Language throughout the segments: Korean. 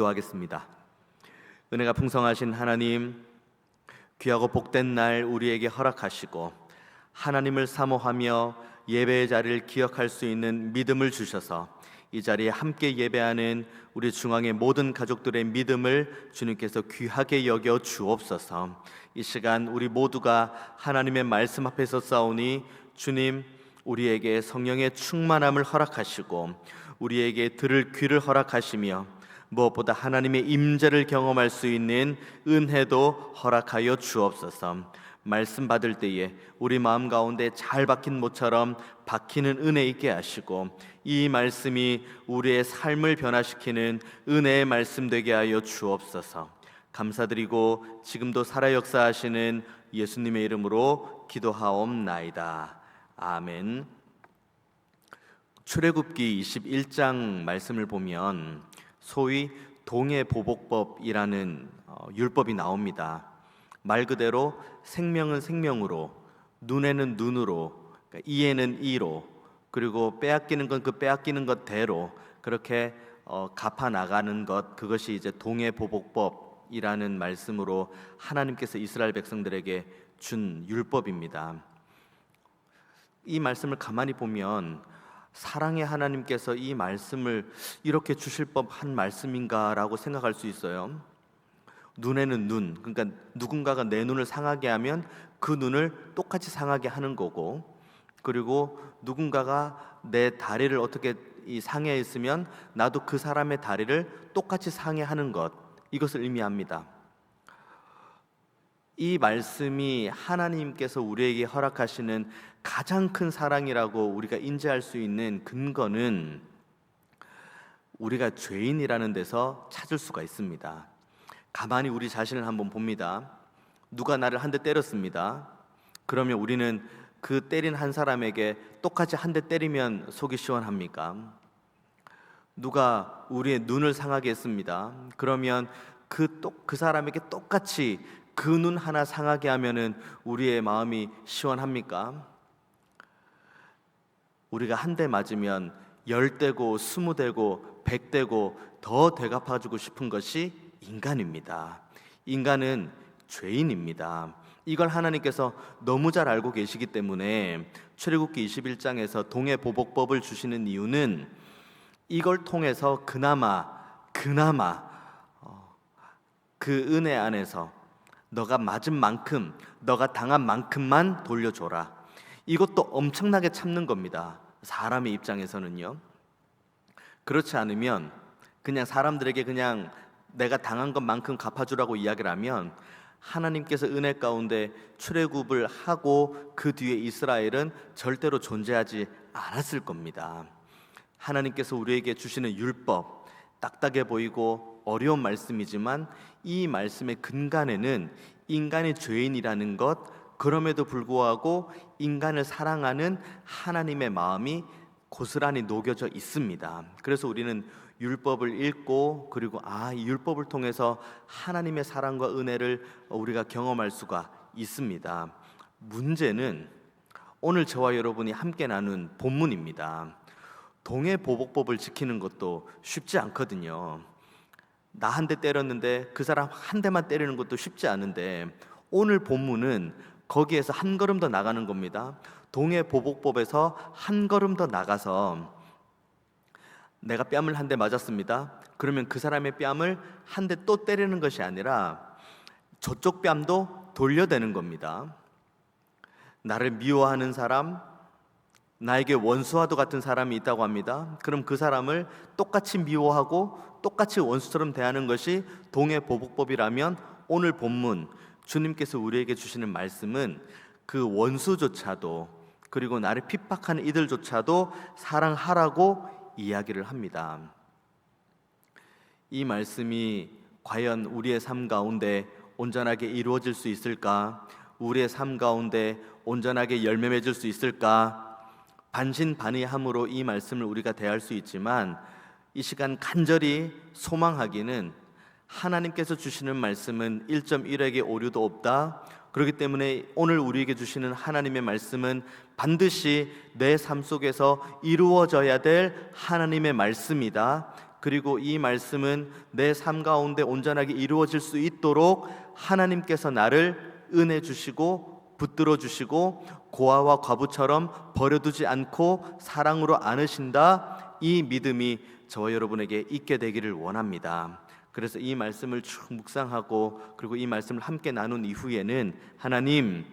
기도하겠습니다. 은혜가 풍성하신 하나님, 귀하고 복된 날 우리에게 허락하시고 하나님을 사모하며 예배의 자리를 기억할 수 있는 믿음을 주셔서 이 자리에 함께 예배하는 우리 중앙의 모든 가족들의 믿음을 주님께서 귀하게 여겨 주옵소서. 이 시간 우리 모두가 하나님의 말씀 앞에서 싸우니 주님, 우리에게 성령의 충만함을 허락하시고 우리에게 들을 귀를 허락하시며 무엇보다 하나님의 임재를 경험할 수 있는 은혜도 허락하여 주옵소서. 말씀 받을 때에 우리 마음 가운데 잘 박힌 못처럼 박히는 은혜 있게 하시고 이 말씀이 우리의 삶을 변화시키는 은혜의 말씀 되게 하여 주옵소서. 감사드리고 지금도 살아 역사하시는 예수님의 이름으로 기도하옵나이다. 아멘. 출애굽기 21장 말씀을 보면 소위 동해보복법이라는 율법이 나옵니다. 말 그대로 생명은 생명으로, 눈에는 눈으로, 이에는 이로, 그리고 빼앗기는 건 그 빼앗기는 것대로 그렇게 갚아 나가는 것, 그것이 이제 동해보복법이라는 말씀으로 하나님께서 이스라엘 백성들에게 준 율법입니다. 이 말씀을 가만히 보면 사랑의 하나님께서 이 말씀을 이렇게 주실 법한 말씀인가라고 생각할 수 있어요. 눈에는 눈, 그러니까 누군가가 내 눈을 상하게 하면 그 눈을 똑같이 상하게 하는 거고, 그리고 누군가가 내 다리를 어떻게 상해했으면 나도 그 사람의 다리를 똑같이 상해하는 것, 이것을 의미합니다. 이 말씀이 하나님께서 우리에게 허락하시는 가장 큰 사랑이라고 우리가 인지할 수 있는 근거는 우리가 죄인이라는 데서 찾을 수가 있습니다. 가만히 우리 자신을 한번 봅니다. 누가 나를 한 대 때렸습니다. 그러면 우리는 그 때린 한 사람에게 똑같이 한 대 때리면 속이 시원합니까? 누가 우리의 눈을 상하게 했습니다. 그러면 그 사람에게 똑같이 그 눈 하나 상하게 하면은 우리의 마음이 시원합니까? 우리가 한 대 맞으면 10대고 20대고 100대고 더 되갚아주고 싶은 것이 인간입니다. 인간은 죄인입니다. 이걸 하나님께서 너무 잘 알고 계시기 때문에 출애굽기 21장에서 동해보복법을 주시는 이유는 이걸 통해서 그나마 그 은혜 안에서 너가 맞은 만큼, 너가 당한 만큼만 돌려줘라. 이것도 엄청나게 참는 겁니다. 사람의 입장에서는요. 그렇지 않으면 그냥 사람들에게 그냥 내가 당한 것만큼 갚아주라고 이야기를 하면 하나님께서 은혜 가운데 출애굽을 하고 그 뒤에 이스라엘은 절대로 존재하지 않았을 겁니다. 하나님께서 우리에게 주시는 율법, 딱딱해 보이고 어려운 말씀이지만 이 말씀의 근간에는 인간의 죄인이라는 것, 그럼에도 불구하고 인간을 사랑하는 하나님의 마음이 고스란히 녹여져 있습니다. 그래서 우리는 율법을 읽고 그리고 이 율법을 통해서 하나님의 사랑과 은혜를 우리가 경험할 수가 있습니다. 문제는 오늘 저와 여러분이 함께 나눈 본문입니다. 동해보복법을 지키는 것도 쉽지 않거든요. 나 한 대 때렸는데 그 사람 한 대만 때리는 것도 쉽지 않은데 오늘 본문은 거기에서 한 걸음 더 나가는 겁니다. 동해보복법에서 한 걸음 더 나가서 내가 뺨을 한 대 맞았습니다. 그러면 그 사람의 뺨을 한 대 또 때리는 것이 아니라 저쪽 뺨도 돌려대는 겁니다. 나를 미워하는 사람, 나에게 원수와도 같은 사람이 있다고 합니다. 그럼 그 사람을 똑같이 미워하고 똑같이 원수처럼 대하는 것이 동해보복법이라면 오늘 본문 주님께서 우리에게 주시는 말씀은 그 원수조차도, 그리고 나를 핍박하는 이들조차도 사랑하라고 이야기를 합니다. 이 말씀이 과연 우리의 삶 가운데 온전하게 이루어질 수 있을까? 우리의 삶 가운데 온전하게 열매 맺을 수 있을까? 반신반의함으로 이 말씀을 우리가 대할 수 있지만 이 시간 간절히 소망하기는 하나님께서 주시는 말씀은 1.1획의 오류도 없다. 그렇기 때문에 오늘 우리에게 주시는 하나님의 말씀은 반드시 내 삶 속에서 이루어져야 될 하나님의 말씀이다. 그리고 이 말씀은 내 삶 가운데 온전하게 이루어질 수 있도록 하나님께서 나를 은혜 주시고 붙들어 주시고 고아와 과부처럼 버려두지 않고 사랑으로 안으신다, 이 믿음이 저와 여러분에게 있게 되기를 원합니다. 그래서 이 말씀을 쭉 묵상하고 그리고 이 말씀을 함께 나눈 이후에는 하나님,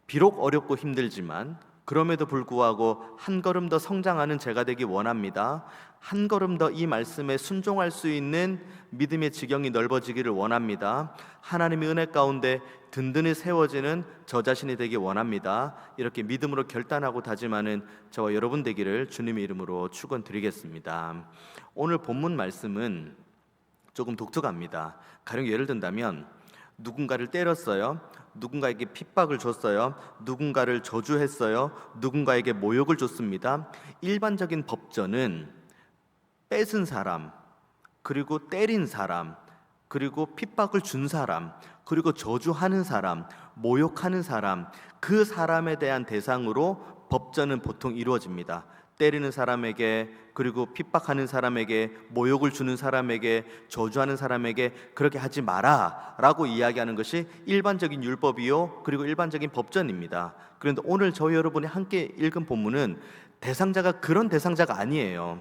비록 어렵고 힘들지만 그럼에도 불구하고 한 걸음 더 성장하는 제가 되기 원합니다. 한 걸음 더 이 말씀에 순종할 수 있는 믿음의 지경이 넓어지기를 원합니다. 하나님의 은혜 가운데 든든히 세워지는 저 자신이 되기 원합니다. 이렇게 믿음으로 결단하고 다짐하는 저와 여러분 되기를 주님의 이름으로 축원드리겠습니다. 오늘 본문 말씀은 조금 독특합니다. 가령 예를 든다면 누군가를 때렸어요. 누군가에게 핍박을 줬어요. 누군가를 저주했어요. 누군가에게 모욕을 줬습니다. 일반적인 법전은 뺏은 사람, 그리고 때린 사람, 그리고 핍박을 준 사람, 그리고 저주하는 사람, 모욕하는 사람, 그 사람에 대한 대상으로 법전은 보통 이루어집니다. 때리는 사람에게, 그리고 핍박하는 사람에게, 모욕을 주는 사람에게, 저주하는 사람에게 그렇게 하지 마라 라고 이야기하는 것이 일반적인 율법이요, 그리고 일반적인 법전입니다. 그런데 오늘 저희 여러분이 함께 읽은 본문은 대상자가 그런 대상자가 아니에요.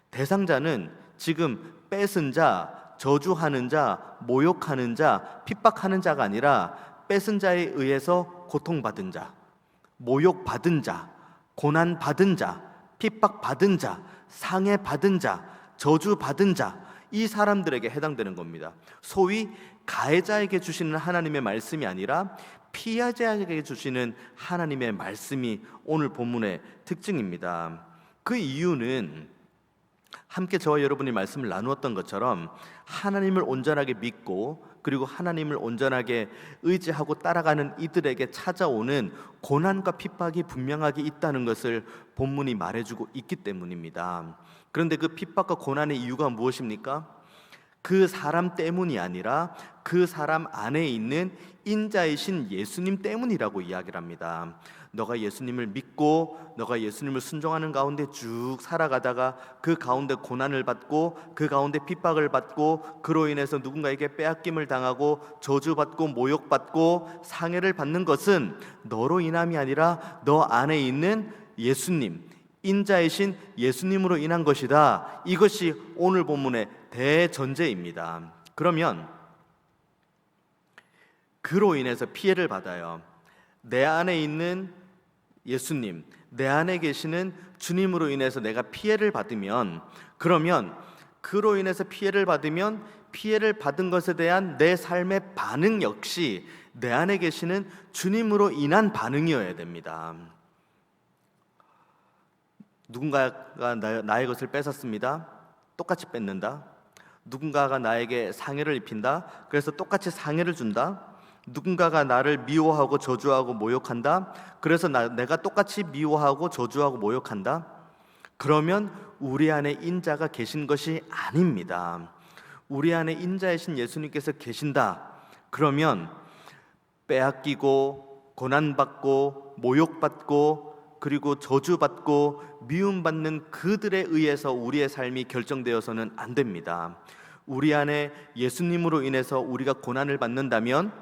대상자는 지금 뺏은 자, 저주하는 자, 모욕하는 자, 핍박하는 자가 아니라 뺏은 자에 의해서 고통받은 자, 모욕받은 자, 고난받은 자, 핍박받은 자, 상해받은 자, 저주받은 자, 이 사람들에게 해당되는 겁니다. 소위 가해자에게 주시는 하나님의 말씀이 아니라 피해자에게 주시는 하나님의 말씀이 오늘 본문의 특징입니다. 그 이유는 함께 저와 여러분이 말씀을 나누었던 것처럼 하나님을 온전하게 믿고 그리고 하나님을 온전하게 의지하고 따라가는 이들에게 찾아오는 고난과 핍박이 분명하게 있다는 것을 본문이 말해주고 있기 때문입니다. 그런데 그 핍박과 고난의 이유가 무엇입니까? 그 사람 때문이 아니라 그 사람 안에 있는 인자이신 예수님 때문이라고 이야기를 합니다. 너가 예수님을 믿고 너가 예수님을 순종하는 가운데 쭉 살아가다가 그 가운데 고난을 받고 그 가운데 핍박을 받고 그로 인해서 누군가에게 빼앗김을 당하고 저주받고 모욕받고 상해를 받는 것은 너로 인함이 아니라 너 안에 있는 예수님, 인자이신 예수님으로 인한 것이다. 이것이 오늘 본문의 대전제입니다. 그러면 그로 인해서 피해를 받아요. 내 안에 있는 예수님, 내 안에 계시는 주님으로 인해서 내가 피해를 받으면, 그러면 그로 인해서 피해를 받으면 피해를 받은 것에 대한 내 삶의 반응 역시 내 안에 계시는 주님으로 인한 반응이어야 됩니다. 누군가가 나의 것을 뺏었습니다. 똑같이 뺏는다. 누군가가 나에게 상해를 입힌다. 그래서 똑같이 상해를 준다. 누군가가 나를 미워하고 저주하고 모욕한다. 그래서 내가 똑같이 미워하고 저주하고 모욕한다. 그러면 우리 안에 인자가 계신 것이 아닙니다. 우리 안에 인자이신 예수님께서 계신다. 그러면 빼앗기고 고난받고 모욕받고 그리고 저주받고 미움받는 그들에 의해서 우리의 삶이 결정되어서는 안 됩니다. 우리 안에 예수님으로 인해서 우리가 고난을 받는다면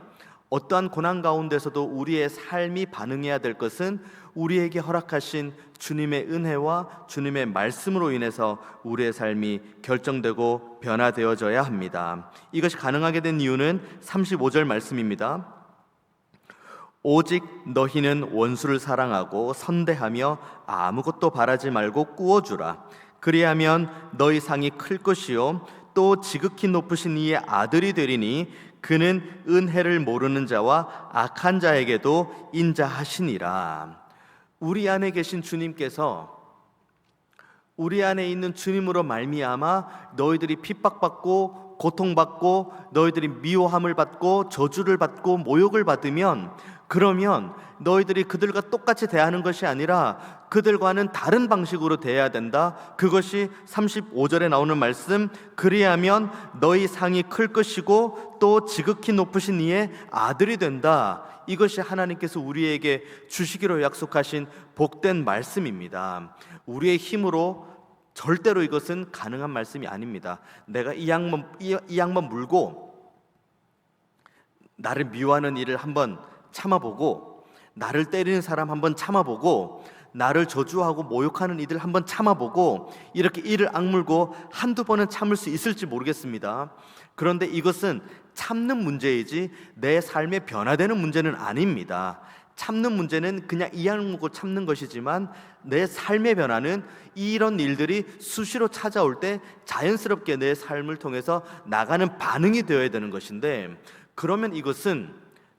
어떠한 고난 가운데서도 우리의 삶이 반응해야 될 것은 우리에게 허락하신 주님의 은혜와 주님의 말씀으로 인해서 우리의 삶이 결정되고 변화되어져야 합니다. 이것이 가능하게 된 이유는 35절 말씀입니다. 오직 너희는 원수를 사랑하고 선대하며 아무것도 바라지 말고 꾸어주라. 그리하면 너희 상이 클 것이요 또 지극히 높으신 이의 아들이 되리니 그는 은혜를 모르는 자와 악한 자에게도 인자하시니라. 우리 안에 계신 주님께서 우리 안에 있는 주님으로 말미암아 너희들이 핍박받고 고통받고 너희들이 미워함을 받고 저주를 받고 모욕을 받으면, 그러면 너희들이 그들과 똑같이 대하는 것이 아니라 그들과는 다른 방식으로 대해야 된다. 그것이 35절에 나오는 말씀, 그리하면 너희 상이 클 것이고 또 지극히 높으신 이의 아들이 된다. 이것이 하나님께서 우리에게 주시기로 약속하신 복된 말씀입니다. 우리의 힘으로 절대로 이것은 가능한 말씀이 아닙니다. 내가 이 양만 물고 나를 미워하는 일을 한번 참아보고, 나를 때리는 사람 한번 참아보고, 나를 저주하고 모욕하는 이들 한번 참아보고, 이렇게 이를 악물고 한두 번은 참을 수 있을지 모르겠습니다. 그런데 이것은 참는 문제이지 내 삶에 변화되는 문제는 아닙니다. 참는 문제는 그냥 이 악물고 참는 것이지만, 내 삶의 변화는 이런 일들이 수시로 찾아올 때 자연스럽게 내 삶을 통해서 나가는 반응이 되어야 되는 것인데, 그러면 이것은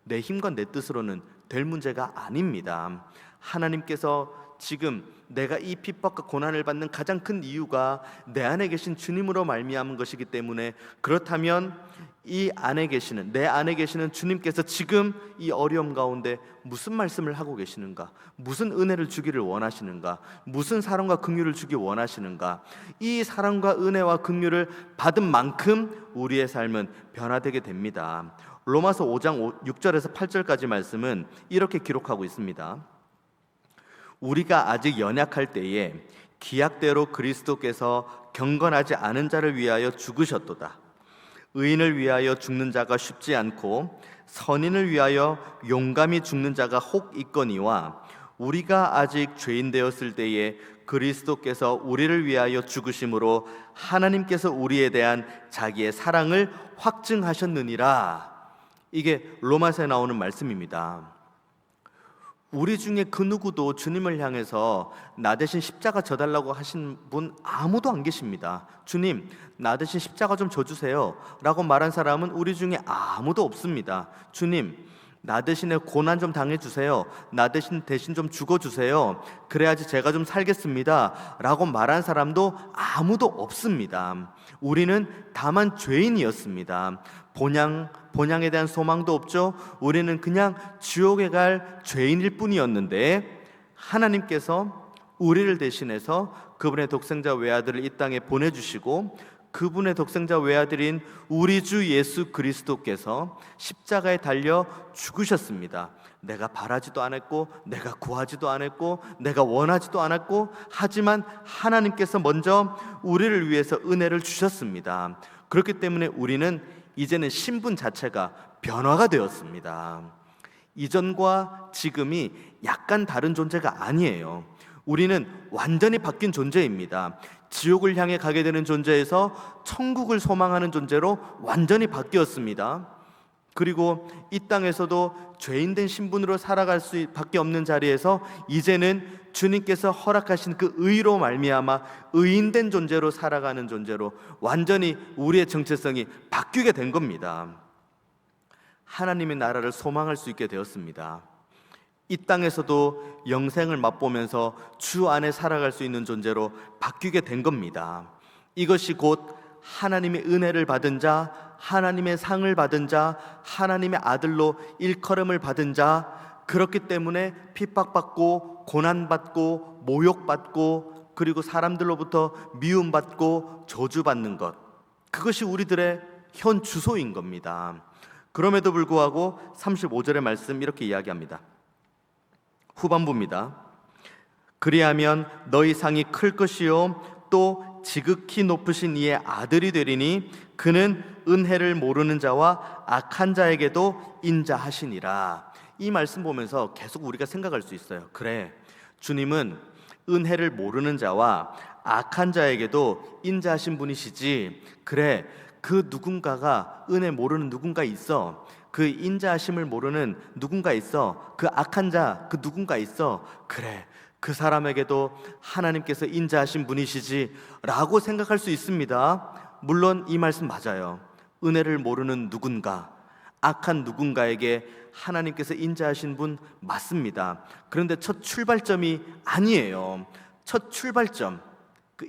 내 힘과 내 뜻으로는 될 문제가 아닙니다. 하나님께서 지금 내가 이 핍박과 고난을 받는 가장 큰 이유가 내 안에 계신 주님으로 말미암은 것이기 때문에, 그렇다면 이 안에 계시는, 내 안에 계시는 주님께서 지금 이 어려움 가운데 무슨 말씀을 하고 계시는가, 무슨 은혜를 주기를 원하시는가, 무슨 사랑과 긍휼을 주기 원하시는가, 이 사랑과 은혜와 긍휼을 받은 만큼 우리의 삶은 변화되게 됩니다. 로마서 5장 6절에서 8절까지 말씀은 이렇게 기록하고 있습니다. 우리가 아직 연약할 때에 기약대로 그리스도께서 경건하지 않은 자를 위하여 죽으셨도다. 의인을 위하여 죽는 자가 쉽지 않고 선인을 위하여 용감히 죽는 자가 혹 있거니와, 우리가 아직 죄인 되었을 때에 그리스도께서 우리를 위하여 죽으심으로 하나님께서 우리에 대한 자기의 사랑을 확증하셨느니라. 이게 로마서에 나오는 말씀입니다. 우리 중에 그 누구도 주님을 향해서 나 대신 십자가 져달라고 하신 분 아무도 안 계십니다. 주님, 나 대신 십자가 좀 져주세요 라고 말한 사람은 우리 중에 아무도 없습니다. 주님, 나 대신에 고난 좀 당해주세요, 나 대신 좀 죽어주세요, 그래야지 제가 좀 살겠습니다 라고 말한 사람도 아무도 없습니다. 우리는 다만 죄인이었습니다. 본향에 대한 소망도 없죠. 우리는 그냥 지옥에 갈 죄인일 뿐이었는데, 하나님께서 우리를 대신해서 그분의 독생자 외아들을 이 땅에 보내주시고, 그분의 독생자 외아들인 우리 주 예수 그리스도께서 십자가에 달려 죽으셨습니다. 내가 바라지도 않았고, 내가 구하지도 않았고, 내가 원하지도 않았고, 하지만 하나님께서 먼저 우리를 위해서 은혜를 주셨습니다. 그렇기 때문에 우리는 이제는 신분 자체가 변화가 되었습니다. 이전과 지금이 약간 다른 존재가 아니에요. 우리는 완전히 바뀐 존재입니다. 지옥을 향해 가게 되는 존재에서 천국을 소망하는 존재로 완전히 바뀌었습니다. 그리고 이 땅에서도 죄인된 신분으로 살아갈 수밖에 없는 자리에서 이제는 주님께서 허락하신 그 의로 말미암아 의인된 존재로 살아가는 존재로 완전히 우리의 정체성이 바뀌게 된 겁니다. 하나님의 나라를 소망할 수 있게 되었습니다. 이 땅에서도 영생을 맛보면서 주 안에 살아갈 수 있는 존재로 바뀌게 된 겁니다. 이것이 곧 하나님의 은혜를 받은 자, 하나님의 상을 받은 자, 하나님의 아들로 일컬음을 받은 자, 그렇기 때문에 핍박받고 고난받고 모욕받고, 그리고 사람들로부터 미움받고 저주받는 것, 그것이 우리들의 현 주소인 겁니다. 그럼에도 불구하고 35절의 말씀 이렇게 이야기합니다. 후반부입니다. 그리하면 너희 상이 클 것이요 또 지극히 높으신 이의 아들이 되리니 그는 은혜를 모르는 자와 악한 자에게도 인자하시니라. 이 말씀 보면서 계속 우리가 생각할 수 있어요. 그래, 주님은 은혜를 모르는 자와 악한 자에게도 인자하신 분이시지. 그래, 그 누군가가 은혜 모르는 누군가 있어. 그 인자하심을 모르는 누군가 있어. 그 악한 자 그 누군가 있어. 그래, 그 사람에게도 하나님께서 인자하신 분이시지 라고 생각할 수 있습니다. 물론 이 말씀 맞아요. 은혜를 모르는 누군가, 악한 누군가에게 하나님께서 인자하신 분 맞습니다. 그런데 첫 출발점이 아니에요. 첫 출발점, 그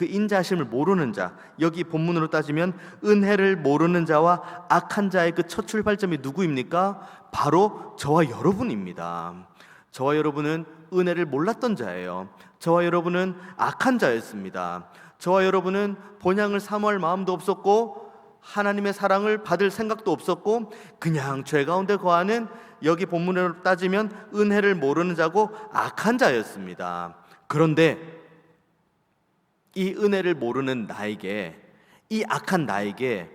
인자하심을 모르는 자, 여기 본문으로 따지면 은혜를 모르는 자와 악한 자의 그 첫 출발점이 누구입니까? 바로 저와 여러분입니다. 저와 여러분은 은혜를 몰랐던 자예요. 저와 여러분은 악한 자였습니다. 저와 여러분은 본향을 사모할 마음도 없었고 하나님의 사랑을 받을 생각도 없었고 그냥 죄 가운데 거하는, 여기 본문으로 따지면 은혜를 모르는 자고 악한 자였습니다. 그런데 이 은혜를 모르는 나에게, 이 악한 나에게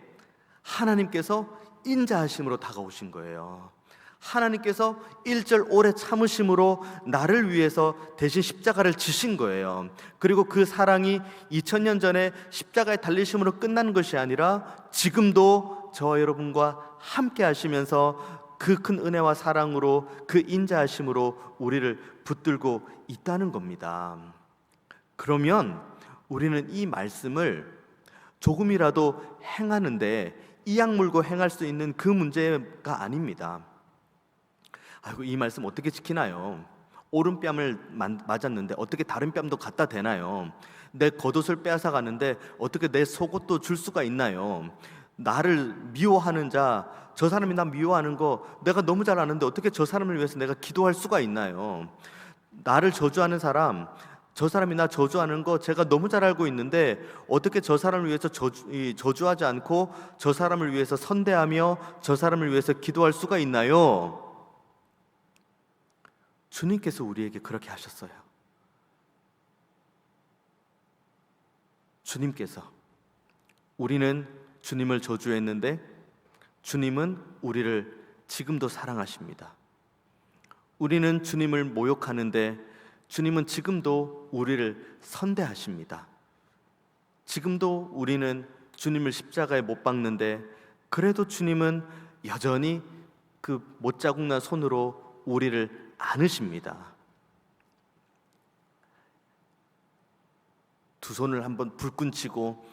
하나님께서 인자하심으로 다가오신 거예요. 하나님께서 1절 오래 참으심으로 나를 위해서 대신 십자가를 지신 거예요. 그리고 그 사랑이 2000년 전에 십자가에 달리심으로 끝나는 것이 아니라 지금도 저와 여러분과 함께 하시면서 그 큰 은혜와 사랑으로, 그 인자하심으로 우리를 붙들고 있다는 겁니다. 그러면 우리는 이 말씀을 조금이라도 행하는데 이악 물고 행할 수 있는 그 문제가 아닙니다. 아이고, 이 말씀 어떻게 지키나요? 오른뺨을 맞았는데 어떻게 다른 뺨도 갖다 대나요? 내 겉옷을 빼앗아 가는데 어떻게 내 속옷도 줄 수가 있나요? 나를 미워하는 자, 저 사람이 나 미워하는 거 내가 너무 잘 아는데 어떻게 저 사람을 위해서 내가 기도할 수가 있나요? 나를 저주하는 사람, 저 사람이 나 저주하는 거 제가 너무 잘 알고 있는데 어떻게 저 사람을 위해서 저주하지 않고 저 사람을 위해서 선대하며 저 사람을 위해서 기도할 수가 있나요? 주님께서 우리에게 그렇게 하셨어요. 주님께서, 우리는 주님을 저주했는데 주님은 우리를 지금도 사랑하십니다. 우리는 주님을 모욕하는데 주님은 지금도 우리를 선대하십니다. 지금도 우리는 주님을 십자가에 못 박는데 그래도 주님은 여전히 그 못자국난 손으로 우리를 안으십니다. 두 손을 한번 불끈 치고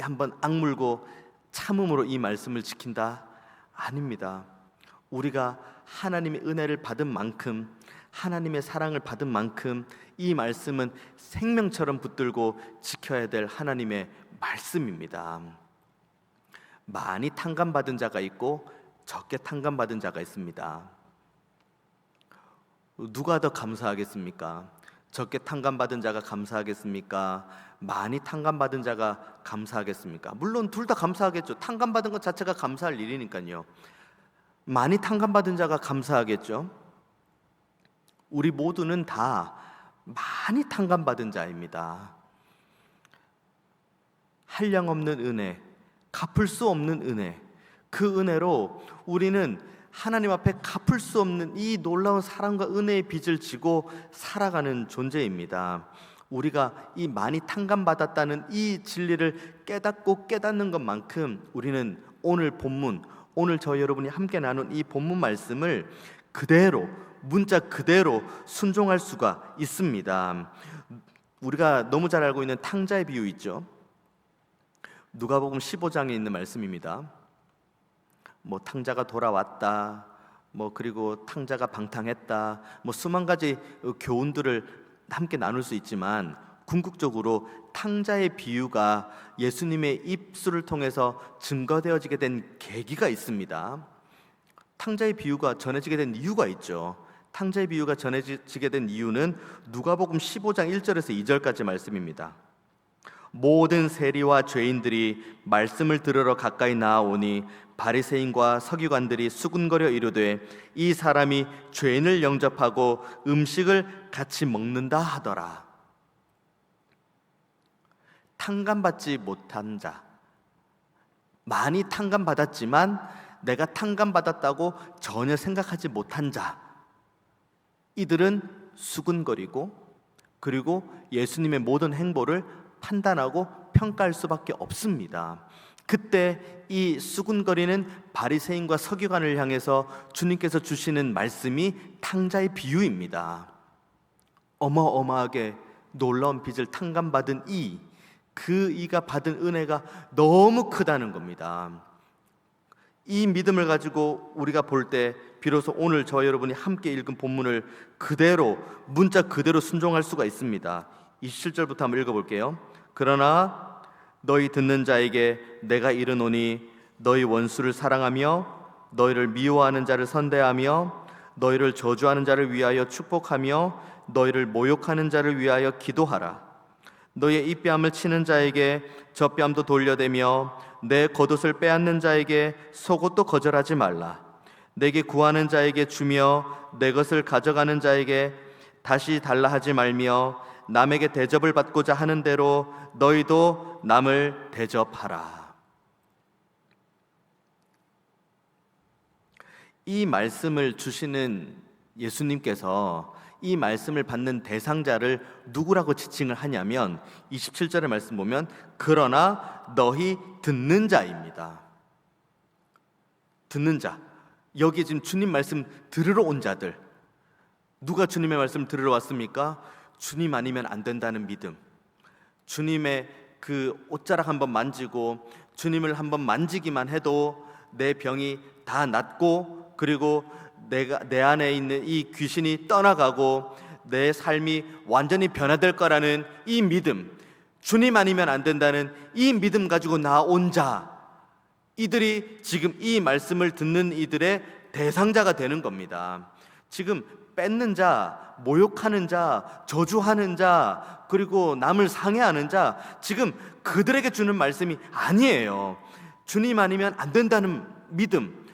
한번 악물고 참음으로 이 말씀을 지킨다? 아닙니다. 우리가 하나님의 은혜를 받은 만큼, 하나님의 사랑을 받은 만큼 이 말씀은 생명처럼 붙들고 지켜야 될 하나님의 말씀입니다. 많이 탕감받은 자가 있고 적게 탕감받은 자가 있습니다. 누가 더 감사하겠습니까? 적게 탕감받은 자가 감사하겠습니까? 많이 탕감받은 자가 감사하겠습니까? 물론 둘 다 감사하겠죠. 탕감받은 것 자체가 감사할 일이니까요. 많이 탕감받은 자가 감사하겠죠. 우리 모두는 다 많이 탕감받은 자입니다. 한량없는 은혜, 갚을 수 없는 은혜, 그 은혜로 우리는 하나님 앞에 갚을 수 없는 이 놀라운 사랑과 은혜의 빚을 지고 살아가는 존재입니다. 우리가 이 많이 탕감받았다는 이 진리를 깨닫고 깨닫는 것만큼 우리는 오늘 본문, 오늘 저희 여러분이 함께 나눈 이 본문 말씀을 그대로, 문자 그대로 순종할 수가 있습니다. 우리가 너무 잘 알고 있는 탕자의 비유 있죠. 누가복음 15장에 있는 말씀입니다. 뭐 탕자가 돌아왔다, 뭐 그리고 탕자가 방탕했다, 뭐 수만 가지 교훈들을 함께 나눌 수 있지만 궁극적으로 탕자의 비유가 예수님의 입술을 통해서 증거되어지게 된 계기가 있습니다. 탕자의 비유가 전해지게 된 이유가 있죠. 탕자의 비유가 전해지게 된 이유는 누가복음 15장 1절에서 2절까지 말씀입니다. 모든 세리와 죄인들이 말씀을 들으러 가까이 나아오니 바리새인과 서기관들이 수군거려 이르되 이 사람이 죄인을 영접하고 음식을 같이 먹는다 하더라. 탕감받지 못한 자, 많이 탕감받았지만 내가 탕감받았다고 전혀 생각하지 못한 자, 이들은 수군거리고 그리고 예수님의 모든 행보를 판단하고 평가할 수밖에 없습니다. 그때 이 수군거리는 바리새인과 서기관을 향해서 주님께서 주시는 말씀이 탕자의 비유입니다. 어마어마하게 놀라운 빚을 탕감받은 이가 받은 은혜가 너무 크다는 겁니다. 이 믿음을 가지고 우리가 볼 때 비로소 오늘 저 여러분이 함께 읽은 본문을 그대로, 문자 그대로 순종할 수가 있습니다. 27절부터 한번 읽어볼게요. 그러나 너희 듣는 자에게 내가 이르노니 너희 원수를 사랑하며 너희를 미워하는 자를 선대하며 너희를 저주하는 자를 위하여 축복하며 너희를 모욕하는 자를 위하여 기도하라. 너희의 이 뺨을 치는 자에게 저 뺨도 돌려대며 내 겉옷을 빼앗는 자에게 속옷도 거절하지 말라. 내게 구하는 자에게 주며 내 것을 가져가는 자에게 다시 달라 하지 말며 남에게 대접을 받고자 하는 대로 너희도 남을 대접하라. 이 말씀을 주시는 예수님께서 이 말씀을 받는 대상자를 누구라고 지칭을 하냐면 27절의 말씀 보면 그러나 너희 듣는 자입니다. 듣는 자. 여기 지금 주님 말씀 들으러 온 자들. 누가 주님의 말씀 들으러 왔습니까? 주님 아니면 안 된다는 믿음. 주님의 그 옷자락 한번 만지고 주님을 한번 만지기만 해도 내 병이 다 낫고 그리고 내 안에 있는 이 귀신이 떠나가고 내 삶이 완전히 변화될 거라는 이 믿음, 주님 아니면 안 된다는 이 믿음 가지고 나온 자, 이들이 지금 이 말씀을 듣는 이들의 대상자가 되는 겁니다. 지금 뺏는 자, 모욕하는 자, 저주하는 자, 그리고 남을 상해하는 자, 지금 그들에게 주는 말씀이 아니에요. 주님 아니면 안 된다는 믿음.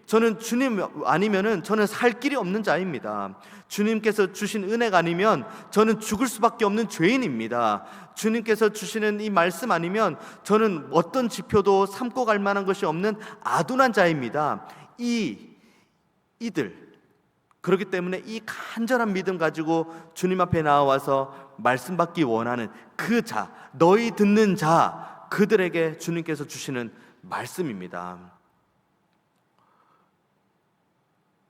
저는 주님 아니면은 저는 살 길이 없는 자입니다. 주님께서 주신 은혜가 아니면 저는 죽을 수밖에 없는 죄인입니다. 주님께서 주시는 이 말씀 아니면 저는 어떤 지표도 삼고 갈 만한 것이 없는 아둔한 자입니다. 이들 그렇기 때문에 이 간절한 믿음 가지고 주님 앞에 나와서 말씀 받기 원하는 그 자, 너희 듣는 자, 그들에게 주님께서 주시는 말씀입니다.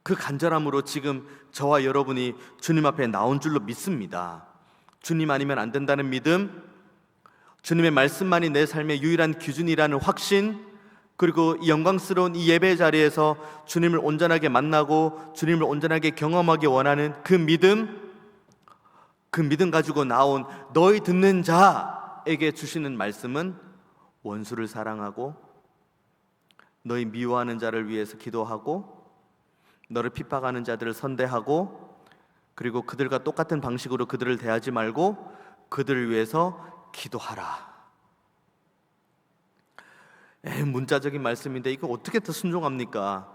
그 간절함으로 지금 저와 여러분이 주님 앞에 나온 줄로 믿습니다. 주님 아니면 안 된다는 믿음, 주님의 말씀만이 내 삶의 유일한 기준이라는 확신, 그리고 이 영광스러운 이 예배 자리에서 주님을 온전하게 만나고 주님을 온전하게 경험하기 원하는 그 믿음 가지고 나온 너희 듣는 자에게 주시는 말씀은 원수를 사랑하고 너희 미워하는 자를 위해서 기도하고 너를 핍박하는 자들을 선대하고 그리고 그들과 똑같은 방식으로 그들을 대하지 말고 그들을 위해서 기도하라. 문자적인 말씀인데 이거 어떻게 더 순종합니까?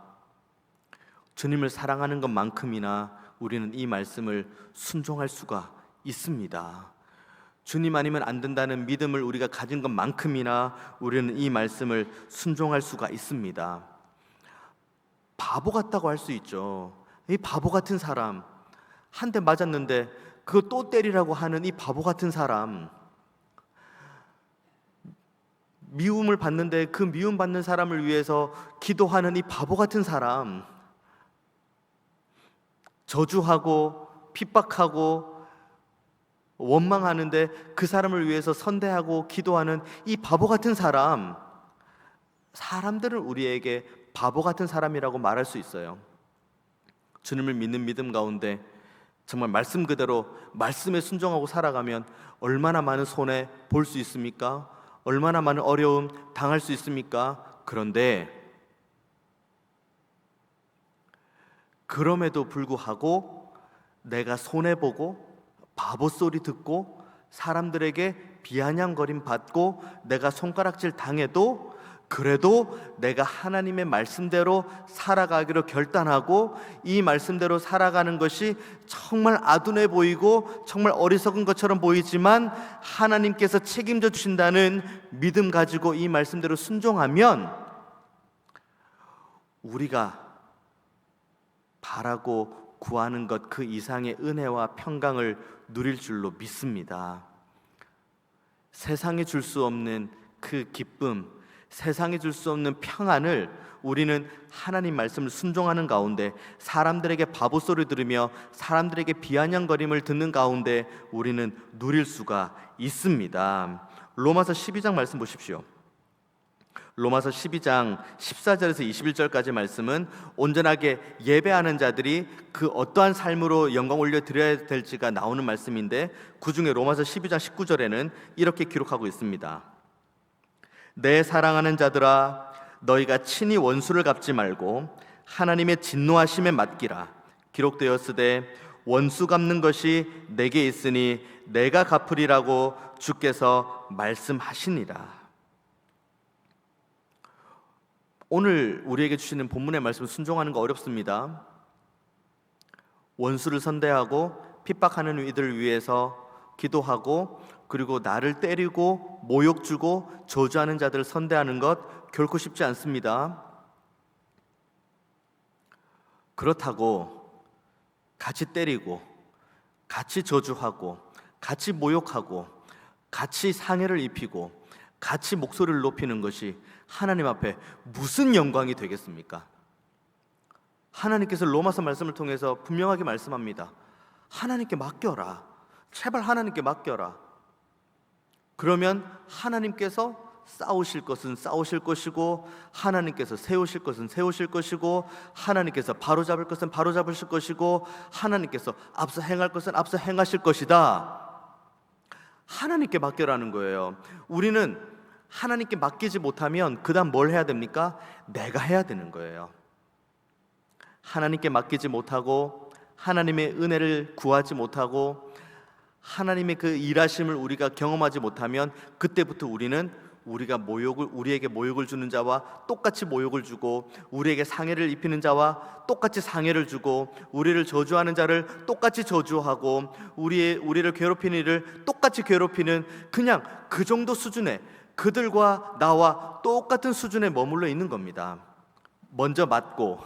주님을 사랑하는 것만큼이나 우리는 이 말씀을 순종할 수가 있습니다. 주님 아니면 안 된다는 믿음을 우리가 가진 것만큼이나 우리는 이 말씀을 순종할 수가 있습니다. 바보 같다고 할 수 있죠. 이 바보 같은 사람, 한 대 맞았는데 그거 또 때리라고 하는 이 바보 같은 사람, 미움을 받는데 그 미움 받는 사람을 위해서 기도하는 이 바보 같은 사람, 저주하고 핍박하고 원망하는데 그 사람을 위해서 선대하고 기도하는 이 바보 같은 사람, 사람들은 우리에게 바보 같은 사람이라고 말할 수 있어요. 주님을 믿는 믿음 가운데 정말 말씀 그대로 말씀에 순종하고 살아가면 얼마나 많은 손해 볼 수 있습니까? 얼마나 많은 어려움 당할 수 있습니까? 그런데 그럼에도 불구하고 내가 손해보고 바보 소리 듣고 사람들에게 비아냥거림 받고 내가 손가락질 당해도 그래도 내가 하나님의 말씀대로 살아가기로 결단하고 이 말씀대로 살아가는 것이 정말 아둔해 보이고 정말 어리석은 것처럼 보이지만 하나님께서 책임져 주신다는 믿음 가지고 이 말씀대로 순종하면 우리가 바라고 구하는 것 그 이상의 은혜와 평강을 누릴 줄로 믿습니다. 세상에 줄 수 없는 그 기쁨, 세상에 줄 수 없는 평안을 우리는 하나님 말씀을 순종하는 가운데 사람들에게 바보 소리 들으며 사람들에게 비아냥거림을 듣는 가운데 우리는 누릴 수가 있습니다. 로마서 12장 말씀 보십시오. 로마서 12장 14절에서 21절까지 말씀은 온전하게 예배하는 자들이 그 어떠한 삶으로 영광 올려드려야 될지가 나오는 말씀인데 그 중에 로마서 12장 19절에는 이렇게 기록하고 있습니다. 내 사랑하는 자들아 너희가 친히 원수를 갚지 말고 하나님의 진노하심에 맡기라. 기록되었으되 원수 갚는 것이 내게 있으니 내가 갚으리라고 주께서 말씀하시니라. 오늘 우리에게 주시는 본문의 말씀을 순종하는 거 어렵습니다. 원수를 선대하고 핍박하는 이들을 위해서 기도하고 그리고 나를 때리고 모욕 주고 저주하는 자들을 선대하는 것 결코 쉽지 않습니다. 그렇다고 같이 때리고 같이 저주하고 같이 모욕하고 같이 상해를 입히고 같이 목소리를 높이는 것이 하나님 앞에 무슨 영광이 되겠습니까? 하나님께서 로마서 말씀을 통해서 분명하게 말씀합니다. 하나님께 맡겨라. 제발 하나님께 맡겨라. 그러면 하나님께서 싸우실 것은 싸우실 것이고 하나님께서 세우실 것은 세우실 것이고 하나님께서 바로잡을 것은 바로잡으실 것이고 하나님께서 앞서 행할 것은 앞서 행하실 것이다. 하나님께 맡겨라는 거예요. 우리는 하나님께 맡기지 못하면 그 다음 뭘 해야 됩니까? 내가 해야 되는 거예요. 하나님께 맡기지 못하고 하나님의 은혜를 구하지 못하고 하나님의 그 일하심을 우리가 경험하지 못하면 그때부터 우리에게 모욕을 주는 자와 똑같이 모욕을 주고 우리에게 상해를 입히는 자와 똑같이 상해를 주고 우리를 저주하는 자를 똑같이 저주하고 우리를 괴롭히는 이를 똑같이 괴롭히는 그냥 그 정도 수준의 그들과 나와 똑같은 수준에 머물러 있는 겁니다. 먼저 맞고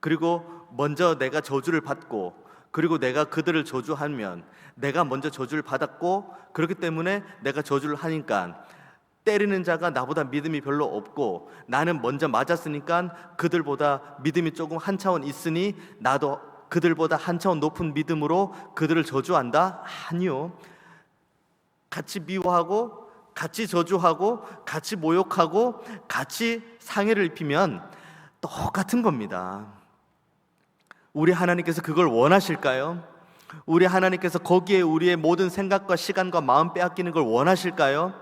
그리고 먼저 내가 저주를 받고 그리고 내가 그들을 저주하면 내가 먼저 저주를 받았고 그렇기 때문에 내가 저주를 하니까 때리는 자가 나보다 믿음이 별로 없고 나는 먼저 맞았으니까 그들보다 믿음이 조금 한 차원 있으니 나도 그들보다 한 차원 높은 믿음으로 그들을 저주한다? 아니요. 같이 미워하고 같이 저주하고 같이 모욕하고 같이 상해를 입히면 똑같은 겁니다. 우리 하나님께서 그걸 원하실까요? 우리 하나님께서 거기에 우리의 모든 생각과 시간과 마음 빼앗기는 걸 원하실까요?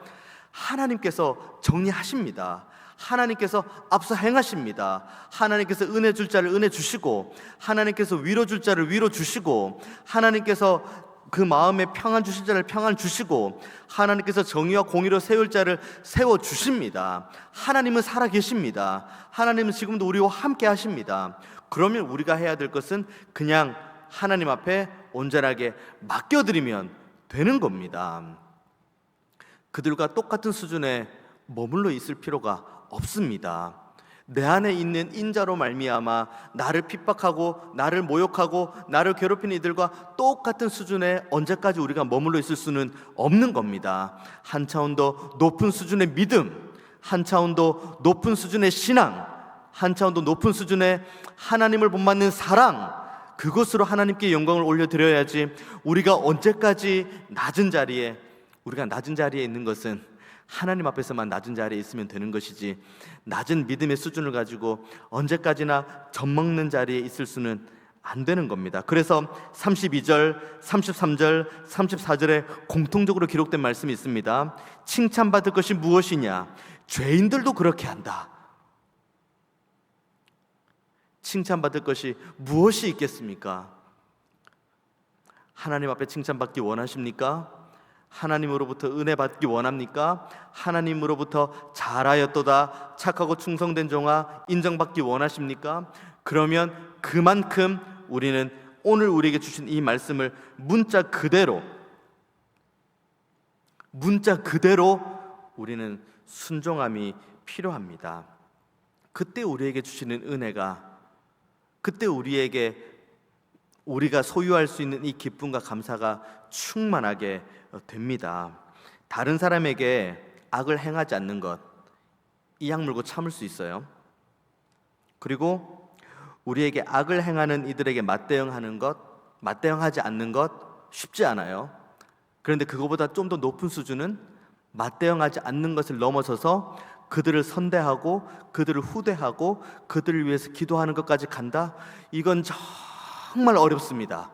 하나님께서 정리하십니다. 하나님께서 앞서 행하십니다. 하나님께서 은혜 줄 자를 은혜 주시고 하나님께서 위로 줄 자를 위로 주시고 하나님께서 그 마음에 평안 주실 자를 평안 주시고 하나님께서 정의와 공의로 세울 자를 세워 주십니다. 하나님은 살아 계십니다. 하나님은 지금도 우리와 함께 하십니다. 그러면 우리가 해야 될 것은 그냥 하나님 앞에 온전하게 맡겨드리면 되는 겁니다. 그들과 똑같은 수준에 머물러 있을 필요가 없습니다. 내 안에 있는 인자로 말미암아 나를 핍박하고 나를 모욕하고 나를 괴롭히는 이들과 똑같은 수준에 언제까지 우리가 머물러 있을 수는 없는 겁니다. 한 차원 더 높은 수준의 믿음, 한 차원 더 높은 수준의 신앙, 한 차원 더 높은 수준의 하나님을 본받는 사랑, 그것으로 하나님께 영광을 올려드려야지. 우리가 낮은 자리에 있는 것은 하나님 앞에서만 낮은 자리에 있으면 되는 것이지 낮은 믿음의 수준을 가지고 언제까지나 젖먹는 자리에 있을 수는 안 되는 겁니다. 그래서 32절, 33절, 34절에 공통적으로 기록된 말씀이 있습니다. 칭찬받을 것이 무엇이냐? 죄인들도 그렇게 한다. 칭찬받을 것이 무엇이 있겠습니까? 하나님 앞에 칭찬받기 원하십니까? 하나님으로부터 은혜 받기 원합니까? 하나님으로부터 잘하였도다 착하고 충성된 종아 인정받기 원하십니까? 그러면 그만큼 우리는 오늘 우리에게 주신 이 말씀을 문자 그대로 우리는 순종함이 필요합니다. 그때 우리에게 주시는 은혜가 그때 우리가 소유할 수 있는 이 기쁨과 감사가 충만하게 됩니다. 다른 사람에게 악을 행하지 않는 것, 이 악물고 참을 수 있어요. 그리고 우리에게 악을 행하는 이들에게 맞대응하지 않는 것 쉽지 않아요. 그런데 그거보다 좀 더 높은 수준은 맞대응하지 않는 것을 넘어서서 그들을 선대하고 그들을 후대하고 그들을 위해서 기도하는 것까지 간다? 이건 정말 어렵습니다.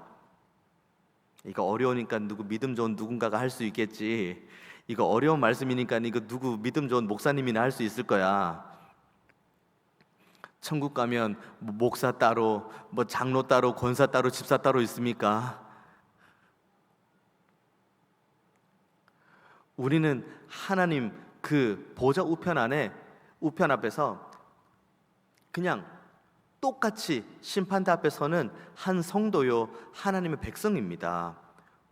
이거 어려우니까 믿음 좋은 누군가가 할 수 있겠지. 이거 어려운 말씀이니까 이거 누구 믿음 좋은 목사님이나 할 수 있을 거야. 천국 가면 목사 따로, 장로 따로, 권사 따로, 집사 따로 있습니까? 우리는 하나님 그 보좌 우편 앞에서 그냥 똑같이 심판대 앞에 서는 한 성도요 하나님의 백성입니다.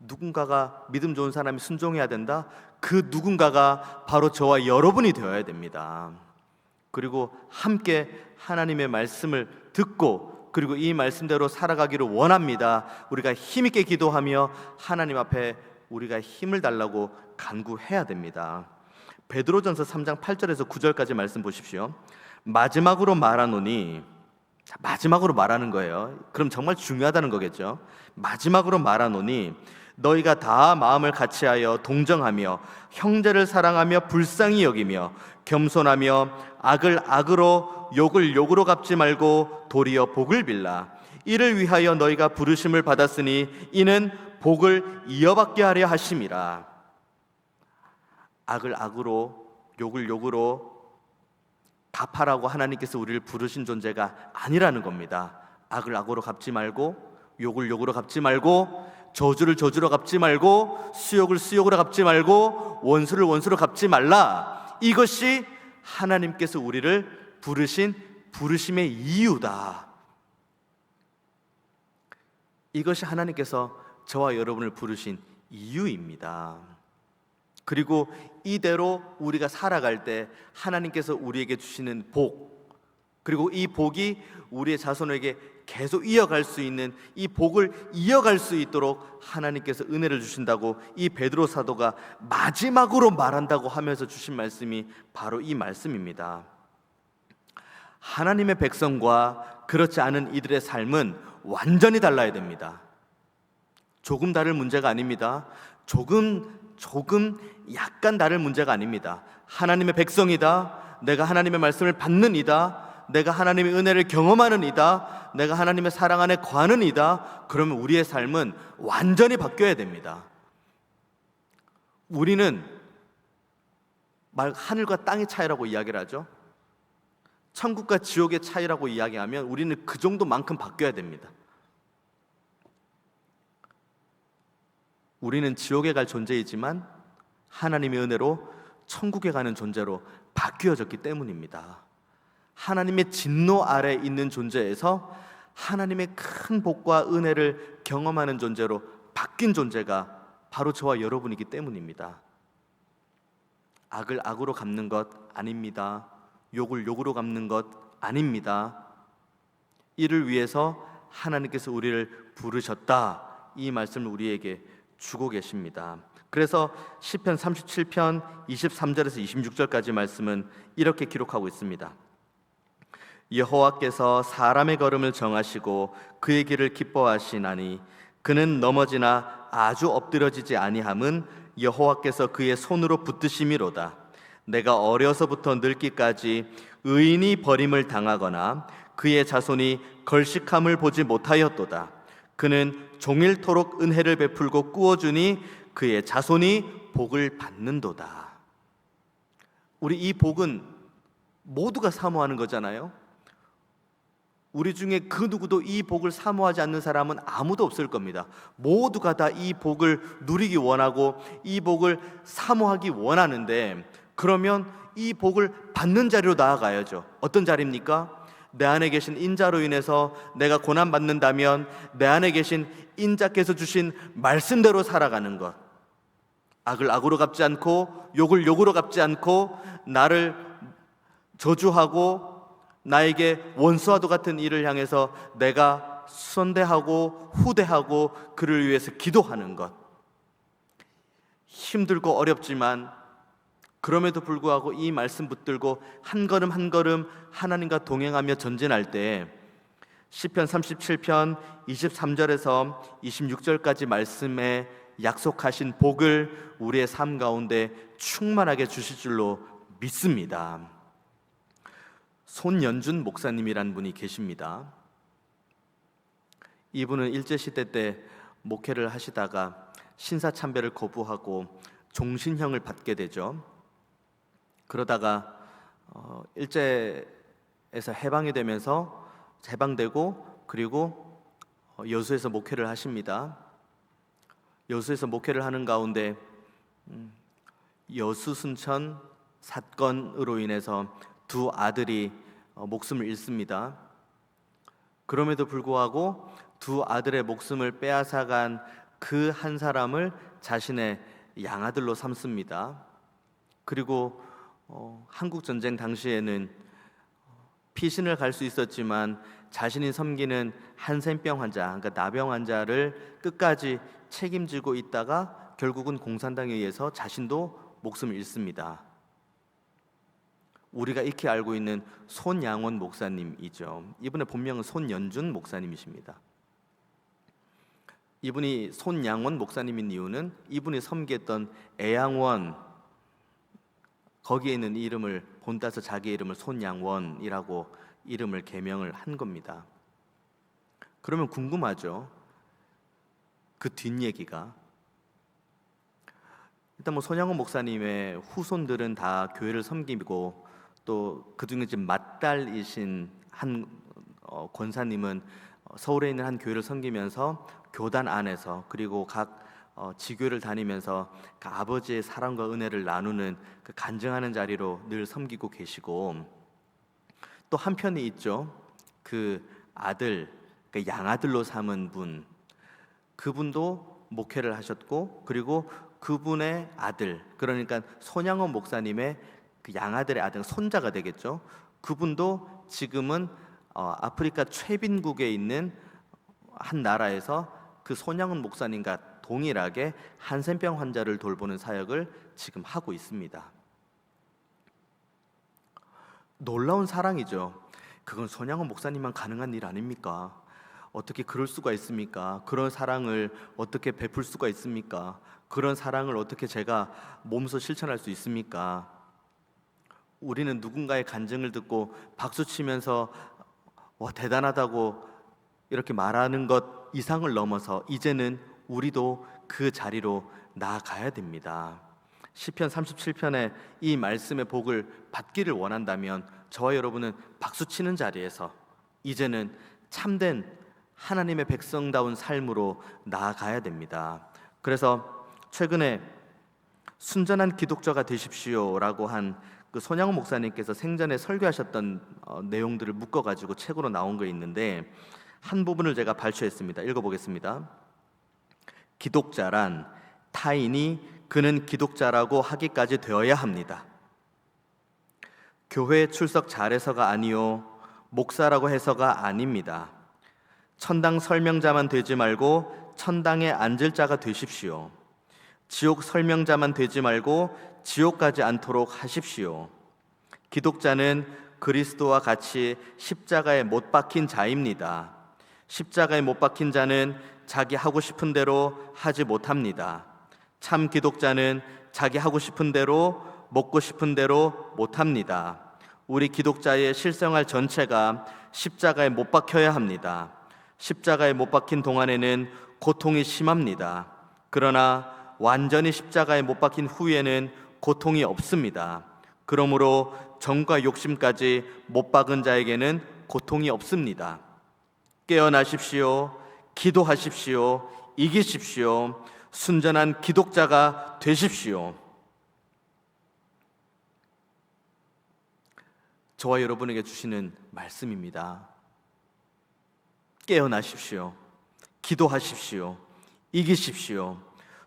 누군가가 믿음 좋은 사람이 순종해야 된다. 그 누군가가 바로 저와 여러분이 되어야 됩니다. 그리고 함께 하나님의 말씀을 듣고 그리고 이 말씀대로 살아가기를 원합니다. 우리가 힘있게 기도하며 하나님 앞에 우리가 힘을 달라고 간구해야 됩니다. 베드로전서 3장 8절에서 9절까지 말씀 보십시오. 마지막으로 말하노니, 마지막으로 말하는 거예요. 그럼 정말 중요하다는 거겠죠. 마지막으로 말하노니 너희가 다 마음을 같이하여 동정하며 형제를 사랑하며 불쌍히 여기며 겸손하며 악을 악으로 욕을 욕으로 갚지 말고 도리어 복을 빌라. 이를 위하여 너희가 부르심을 받았으니 이는 복을 이어받게 하려 하심이라. 악을 악으로 욕을 욕으로 갚아라고 하나님께서 우리를 부르신 존재가 아니라는 겁니다. 악을 악으로 갚지 말고 욕을 욕으로 갚지 말고 저주를 저주로 갚지 말고 수욕을 수욕으로 갚지 말고 원수를 원수로 갚지 말라. 이것이 하나님께서 우리를 부르신 부르심의 이유다. 이것이 하나님께서 저와 여러분을 부르신 이유입니다. 그리고 이대로 우리가 살아갈 때 하나님께서 우리에게 주시는 복, 그리고 이 복이 우리의 자손에게 계속 이어갈 수 있는 이 복을 이어갈 수 있도록 하나님께서 은혜를 주신다고 이 베드로 사도가 마지막으로 말한다고 하면서 주신 말씀이 바로 이 말씀입니다. 하나님의 백성과 그렇지 않은 이들의 삶은 완전히 달라야 됩니다. 조금 다를 문제가 아닙니다. 조금 약간 다를 문제가 아닙니다. 하나님의 백성이다. 내가 하나님의 말씀을 받는 이다. 내가 하나님의 은혜를 경험하는 이다. 내가 하나님의 사랑 안에 거하는 이다. 그러면 우리의 삶은 완전히 바뀌어야 됩니다. 우리는 하늘과 땅의 차이라고 이야기를 하죠. 천국과 지옥의 차이라고 이야기하면 우리는 그 정도만큼 바뀌어야 됩니다. 우리는 지옥에 갈 존재이지만 하나님의 은혜로 천국에 가는 존재로 바뀌어졌기 때문입니다. 하나님의 진노 아래 있는 존재에서 하나님의 큰 복과 은혜를 경험하는 존재로 바뀐 존재가 바로 저와 여러분이기 때문입니다. 악을 악으로 갚는 것 아닙니다. 욕을 욕으로 갚는 것 아닙니다. 이를 위해서 하나님께서 우리를 부르셨다. 이 말씀을 우리에게 주고 계십니다. 그래서 시편 37편 23절에서 26절까지 말씀은 이렇게 기록하고 있습니다. 여호와께서 사람의 걸음을 정하시고 그의 길을 기뻐하시나니 그는 넘어지나 아주 엎드러지지 아니함은 여호와께서 그의 손으로 붙드심이로다. 내가 어려서부터 늙기까지 의인이 버림을 당하거나 그의 자손이 걸식함을 보지 못하였도다. 그는 종일토록 은혜를 베풀고 꾸어주니 그의 자손이 복을 받는도다. 우리 이 복은 모두가 사모하는 거잖아요. 우리 중에 그 누구도 이 복을 사모하지 않는 사람은 아무도 없을 겁니다. 모두가 다 이 복을 누리기 원하고 이 복을 사모하기 원하는데, 그러면 이 복을 받는 자리로 나아가야죠. 어떤 자리입니까? 내 안에 계신 인자로 인해서 내가 고난받는다면 내 안에 계신 인자께서 주신 말씀대로 살아가는 것, 악을 악으로 갚지 않고 욕을 욕으로 갚지 않고 나를 저주하고 나에게 원수와도 같은 일을 향해서 내가 선대하고 후대하고 그를 위해서 기도하는 것. 힘들고 어렵지만 그럼에도 불구하고 이 말씀 붙들고 한 걸음 한 걸음 하나님과 동행하며 전진할 때 시편 37편 23절에서 26절까지 말씀에 약속하신 복을 우리의 삶 가운데 충만하게 주실 줄로 믿습니다. 손연준 목사님이란 분이 계십니다. 이분은 일제시대 때 목회를 하시다가 신사참배를 거부하고 종신형을 받게 되죠. 그러다가 일제에서 해방이 되면서 해방되고 그리고 여수에서 목회를 하십니다. 여수에서 목회를 하는 가운데 여수 순천 사건으로 인해서 두 아들이 목숨을 잃습니다. 그럼에도 불구하고 두 아들의 목숨을 빼앗아간 그 한 사람을 자신의 양아들로 삼습니다. 그리고 한국 전쟁 당시에는 피신을 갈 수 있었지만 자신이 섬기는 한센병 환자, 그러니까 나병 환자를 끝까지 책임지고 있다가 결국은 공산당에 의해서 자신도 목숨을 잃습니다. 우리가 익히 알고 있는 손양원 목사님이죠. 이분의 본명은 손연준 목사님이십니다. 이분이 손양원 목사님인 이유는 이분이 섬기던 애양원, 거기에 있는 이름을 본따서 자기 이름을 손양원이라고 이름을 개명을 한 겁니다. 그러면 궁금하죠? 그 뒷얘기가. 일단 뭐 손양원 목사님의 후손들은 다 교회를 섬기고, 또 그중에 지금 맏딸이신 한 권사님은 서울에 있는 한 교회를 섬기면서 교단 안에서, 그리고 각 지교를 다니면서 그 아버지의 사랑과 은혜를 나누는 그 간증하는 자리로 늘 섬기고 계시고, 또 한편이 있죠. 그 아들, 그 양아들로 삼은 분, 그분도 목회를 하셨고, 그리고 그분의 아들, 그러니까 손양원 목사님의 그 양아들의 아들, 손자가 되겠죠. 그분도 지금은 아프리카 최빈국에 있는 한 나라에서 그 손양원 목사님과 동일하게 한센병 환자를 돌보는 사역을 지금 하고 있습니다. 놀라운 사랑이죠. 그건 손양원 목사님만 가능한 일 아닙니까? 어떻게 그럴 수가 있습니까? 그런 사랑을 어떻게 베풀 수가 있습니까? 그런 사랑을 어떻게 제가 몸소 실천할 수 있습니까? 우리는 누군가의 간증을 듣고 박수치면서 와, 대단하다고 이렇게 말하는 것 이상을 넘어서 이제는 우리도 그 자리로 나아가야 됩니다. 시편 37편의 이 말씀의 복을 받기를 원한다면 저와 여러분은 박수치는 자리에서 이제는 참된 하나님의 백성다운 삶으로 나아가야 됩니다. 그래서 최근에 순전한 기독자가 되십시오라고 한 그 손양원 목사님께서 생전에 설교하셨던 내용들을 묶어가지고 책으로 나온 거 있는데, 한 부분을 제가 발췌했습니다. 읽어보겠습니다. 기독자란 타인이 그는 기독자라고 하기까지 되어야 합니다. 교회 출석 잘해서가 아니요 목사라고 해서가 아닙니다. 천당 설명자만 되지 말고 천당에 앉을 자가 되십시오. 지옥 설명자만 되지 말고 지옥 가지 않도록 하십시오. 기독자는 그리스도와 같이 십자가에 못 박힌 자입니다. 십자가에 못 박힌 자는 자기 하고 싶은 대로 하지 못합니다. 참 기독자는 자기 하고 싶은 대로 먹고 싶은 대로 못합니다. 우리 기독자의 실생활 전체가 십자가에 못 박혀야 합니다. 십자가에 못 박힌 동안에는 고통이 심합니다. 그러나 완전히 십자가에 못 박힌 후에는 고통이 없습니다. 그러므로 정과 욕심까지 못 박은 자에게는 고통이 없습니다. 깨어나십시오. 기도하십시오. 이기십시오. 순전한 기독자가 되십시오. 저와 여러분에게 주시는 말씀입니다. 깨어나십시오. 기도하십시오. 이기십시오.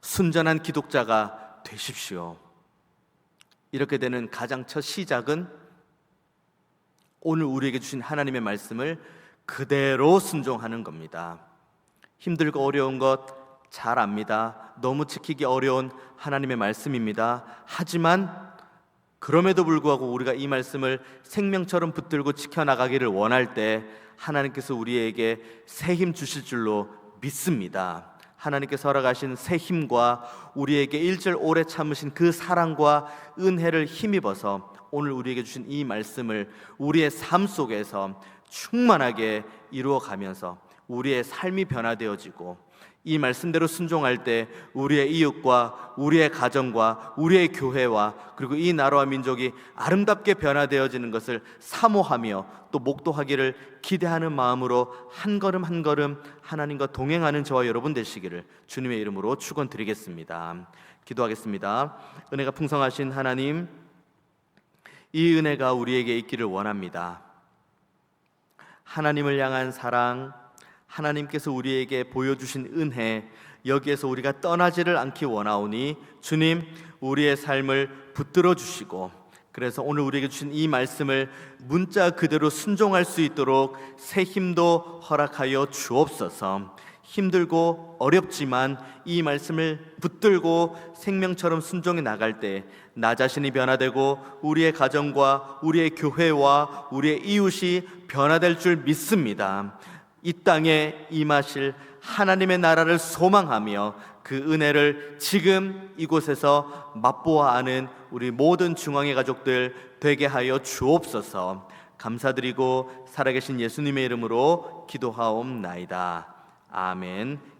순전한 기독자가 되십시오. 이렇게 되는 가장 첫 시작은 오늘 우리에게 주신 하나님의 말씀을 그대로 순종하는 겁니다. 힘들고 어려운 것 잘 압니다. 너무 지키기 어려운 하나님의 말씀입니다. 하지만 그럼에도 불구하고 우리가 이 말씀을 생명처럼 붙들고 지켜나가기를 원할 때 하나님께서 우리에게 새 힘 주실 줄로 믿습니다. 하나님께서 허락하신 새 힘과 우리에게 일절 오래 참으신 그 사랑과 은혜를 힘입어서 오늘 우리에게 주신 이 말씀을 우리의 삶 속에서 충만하게 이루어가면서 우리의 삶이 변화되어지고, 이 말씀대로 순종할 때 우리의 이웃과 우리의 가정과 우리의 교회와 그리고 이 나라와 민족이 아름답게 변화되어지는 것을 사모하며 또 목도하기를 기대하는 마음으로 한 걸음 한 걸음 하나님과 동행하는 저와 여러분 되시기를 주님의 이름으로 축원드리겠습니다. 기도하겠습니다. 은혜가 풍성하신 하나님, 이 은혜가 우리에게 있기를 원합니다. 하나님을 향한 사랑, 하나님께서 우리에게 보여주신 은혜, 여기에서 우리가 떠나지를 않기 원하오니 주님 우리의 삶을 붙들어 주시고, 그래서 오늘 우리에게 주신 이 말씀을 문자 그대로 순종할 수 있도록 새 힘도 허락하여 주옵소서. 힘들고 어렵지만 이 말씀을 붙들고 생명처럼 순종해 나갈 때 나 자신이 변화되고 우리의 가정과 우리의 교회와 우리의 이웃이 변화될 줄 믿습니다. 이 땅에 임하실 하나님의 나라를 소망하며 그 은혜를 지금 이곳에서 맛보아하는 우리 모든 중앙의 가족들 되게 하여 주옵소서. 감사드리고 살아계신 예수님의 이름으로 기도하옵나이다. 아멘.